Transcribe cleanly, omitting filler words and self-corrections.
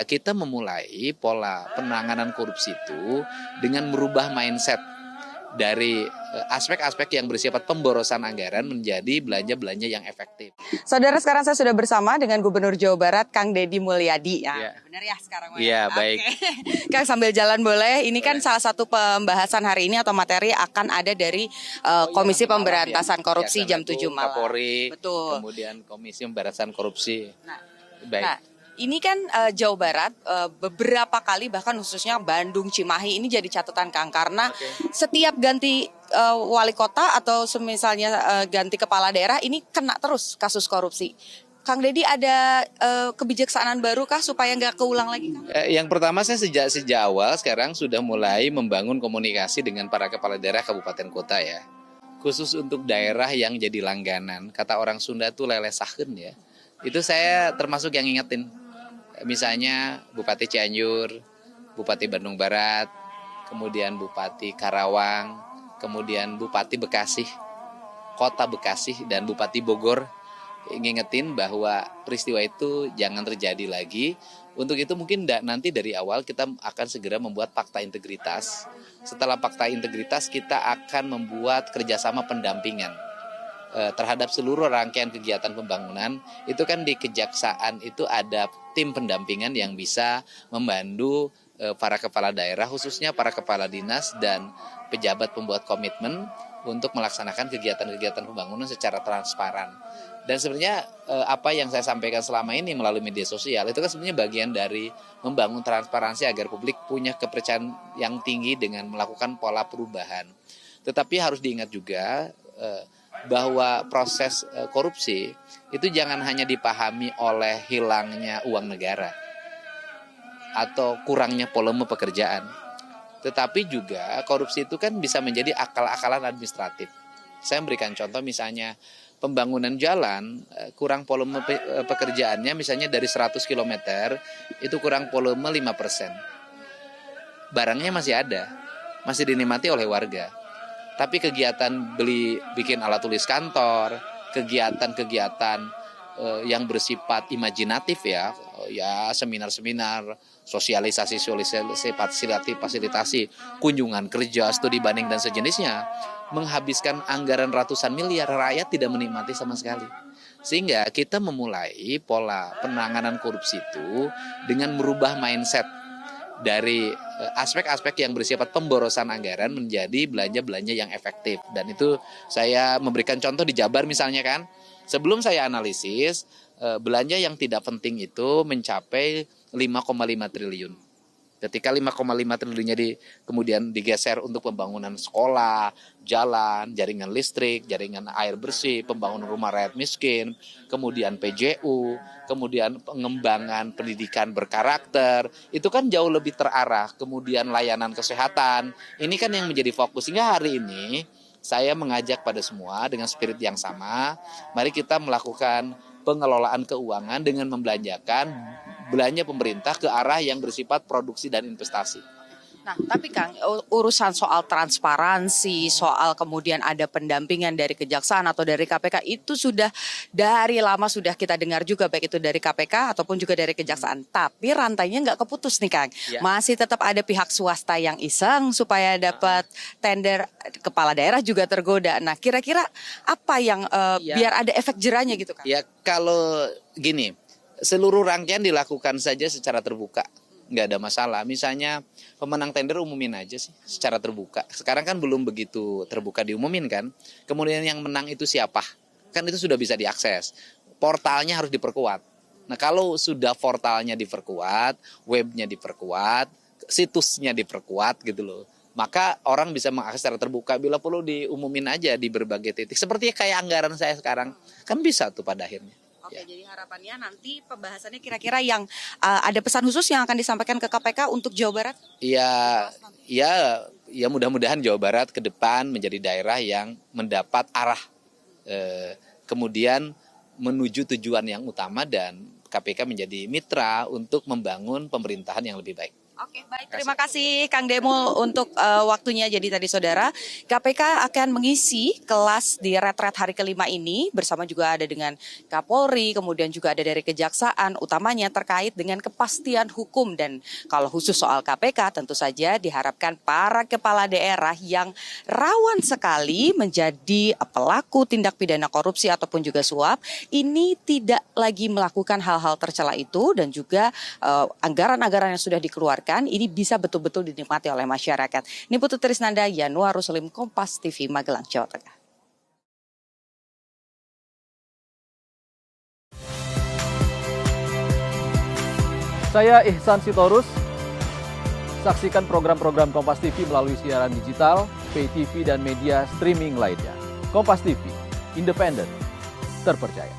Kita memulai pola penanganan korupsi itu dengan merubah mindset dari aspek-aspek yang bersifat pemborosan anggaran menjadi belanja-belanja yang efektif. Saudara, sekarang saya sudah bersama dengan Gubernur Jawa Barat, Kang Deddy Mulyadi. Ya. Benar ya sekarang? Iya, baik. Kang, sambil jalan boleh. Ini kan salah satu pembahasan hari ini atau materi akan ada dari Komisi Pemberantasan Korupsi jam 7 malam. Kapolri, betul. Kemudian Komisi Pemberantasan Korupsi. Baik. Nah, ini kan Jawa Barat beberapa kali, bahkan khususnya Bandung, Cimahi ini jadi catatan, Kang, karena setiap ganti wali kota atau misalnya ganti kepala daerah ini kena terus kasus korupsi. Kang Deddy, ada kebijaksanaan baru kah supaya nggak keulang lagi, Kang? Yang pertama, saya sejak awal sekarang sudah mulai membangun komunikasi dengan para kepala daerah kabupaten kota ya. Khusus untuk daerah yang jadi langganan, kata orang Sunda tuh lelesakeun ya. Itu saya termasuk yang ingetin. Misalnya Bupati Cianjur, Bupati Bandung Barat, kemudian Bupati Karawang, kemudian Bupati Bekasi, Kota Bekasi, dan Bupati Bogor. Ngingetin bahwa peristiwa itu jangan terjadi lagi. Untuk itu mungkin nanti dari awal kita akan segera membuat fakta integritas. Setelah fakta integritas kita akan membuat kerjasama pendampingan terhadap seluruh rangkaian kegiatan pembangunan. Itu kan di Kejaksaan itu ada tim pendampingan yang bisa membantu para kepala daerah, khususnya para kepala dinas dan pejabat pembuat komitmen untuk melaksanakan kegiatan-kegiatan pembangunan secara transparan. Dan sebenarnya apa yang saya sampaikan selama ini melalui media sosial itu kan sebenarnya bagian dari membangun transparansi agar publik punya kepercayaan yang tinggi dengan melakukan pola perubahan. Tetapi harus diingat juga bahwa proses korupsi itu jangan hanya dipahami oleh hilangnya uang negara atau kurangnya volume pekerjaan. Tetapi juga korupsi itu kan bisa menjadi akal-akalan administratif. Saya memberikan contoh misalnya pembangunan jalan kurang volume pekerjaannya misalnya dari 100 km itu kurang volume 5%. Barangnya masih ada, masih dinikmati oleh warga. Tapi kegiatan bikin alat tulis kantor, kegiatan-kegiatan yang bersifat imajinatif ya seminar-seminar, sosialisasi, fasilitasi, kunjungan kerja, studi banding dan sejenisnya, menghabiskan anggaran ratusan miliar, rakyat tidak menikmati sama sekali. Sehingga kita memulai pola penanganan korupsi itu dengan merubah mindset dari aspek-aspek yang bersifat pemborosan anggaran menjadi belanja-belanja yang efektif. Dan itu saya memberikan contoh di Jabar misalnya kan. Sebelum saya analisis, belanja yang tidak penting itu mencapai 5,5 triliun. Ketika 5,5 triliunnya kemudian digeser untuk pembangunan sekolah, jalan, jaringan listrik, jaringan air bersih, pembangunan rumah rakyat miskin, kemudian PJU, kemudian pengembangan pendidikan berkarakter, itu kan jauh lebih terarah. Kemudian layanan kesehatan, ini kan yang menjadi fokus. Sehingga hari ini saya mengajak pada semua dengan spirit yang sama, mari kita melakukan pengelolaan keuangan dengan membelanjakan belanja pemerintah ke arah yang bersifat produksi dan investasi. Nah, tapi Kang, urusan soal transparansi, soal kemudian ada pendampingan dari Kejaksaan atau dari KPK itu sudah dari lama sudah kita dengar juga, baik itu dari KPK ataupun juga dari Kejaksaan. Tapi rantainya nggak keputus nih, Kang. Ya. Masih tetap ada pihak swasta yang iseng supaya dapat tender, kepala daerah juga tergoda. Nah, kira-kira apa yang biar ada efek jerahnya gitu, Kang? Ya, kalau gini, seluruh rangkaian dilakukan saja secara terbuka. Nggak ada masalah. Misalnya pemenang tender umumin aja sih secara terbuka. Sekarang kan belum begitu terbuka diumumin kan. Kemudian yang menang itu siapa? Kan itu sudah bisa diakses. Portalnya harus diperkuat. Nah kalau sudah portalnya diperkuat, webnya diperkuat, situsnya diperkuat gitu loh. Maka orang bisa mengakses secara terbuka. Bila perlu diumumin aja di berbagai titik. Seperti kayak anggaran saya sekarang. Kan bisa tuh pada akhirnya. Oke, jadi harapannya nanti pembahasannya kira-kira yang ada pesan khusus yang akan disampaikan ke KPK untuk Jawa Barat? Ya mudah-mudahan Jawa Barat ke depan menjadi daerah yang mendapat arah kemudian menuju tujuan yang utama dan KPK menjadi mitra untuk membangun pemerintahan yang lebih baik. Oke, baik. Terima kasih Kang Demo untuk waktunya. Jadi tadi saudara, KPK akan mengisi kelas di retret hari kelima ini bersama juga ada dengan Kapolri, kemudian juga ada dari Kejaksaan, utamanya terkait dengan kepastian hukum. Dan kalau khusus soal KPK tentu saja diharapkan para kepala daerah yang rawan sekali menjadi pelaku tindak pidana korupsi ataupun juga suap, ini tidak lagi melakukan hal-hal tercela itu dan juga anggaran-anggaran yang sudah dikeluarkan ini bisa betul-betul dinikmati oleh masyarakat. Ini Putu Trisnanda, Yanuar Ruslim, Kompas TV, Magelang, Jawa Tengah. Saya Ihsan Sitorus. Saksikan program-program Kompas TV melalui siaran digital, pay TV, dan media streaming lainnya. Kompas TV, independen, terpercaya.